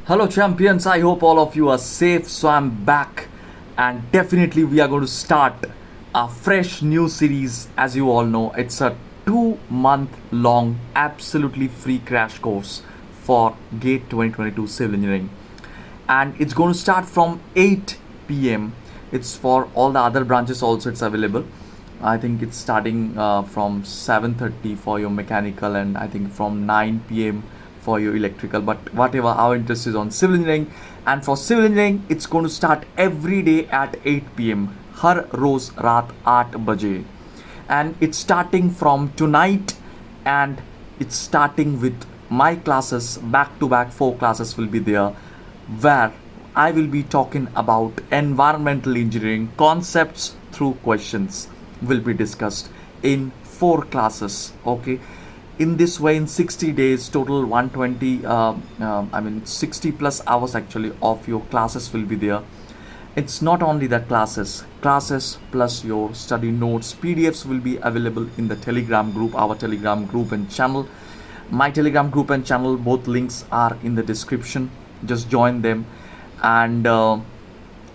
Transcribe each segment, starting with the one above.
Hello, champions. I hope all of you are safe. So, I'm back, and definitely, we are going to start a fresh new series. As you all know, it's a 2 month long, absolutely free crash course for GATE 2022 Civil Engineering, and it's going to start from 8 p.m. It's for all the other branches also, it's available. I think it's starting from 7:30 for your mechanical, and I think from 9 p.m. for your electrical. But whatever, our interest is on civil engineering, and for civil engineering, it's going to start every day at 8 p.m. हर रोज रात 8 बजे, and it's starting from tonight, and it's starting with my classes back to back. 4 classes will be there, where I will be talking about environmental engineering concepts through questions will be discussed in 4 classes. Okay, in this way, in 60 days total, 120 60 plus hours actually of your classes will be there. It's not only the classes plus your study notes, PDFs will be available in the Telegram group, our Telegram group and channel. My Telegram group and channel, both links are in the description. Just join them, and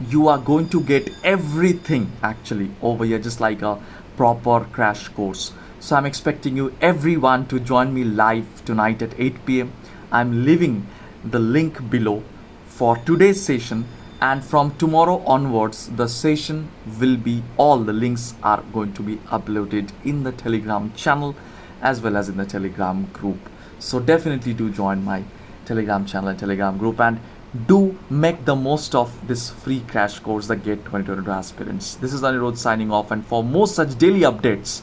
you are going to get everything actually over here, just like a proper crash course. So I'm expecting you everyone to join me live tonight at 8 p.m. I'm leaving the link below for today's session, and from tomorrow onwards the session will be, all the links are going to be uploaded in the Telegram channel as well as in the Telegram group. So definitely do join my Telegram channel and Telegram group, and do make the most of this free crash course, the GATE 2022 aspirants. This is Aniruddha signing off, and for more such daily updates,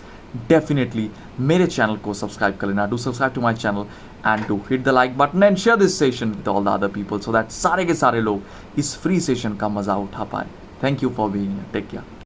definitely मेरे channel को subscribe कर लेना. Do subscribe to my channel and do hit the like button and share this session with all the other people, so that सारे के सारे लोग इस free session का मजा उठा पाए. Thank you for being here. Take care.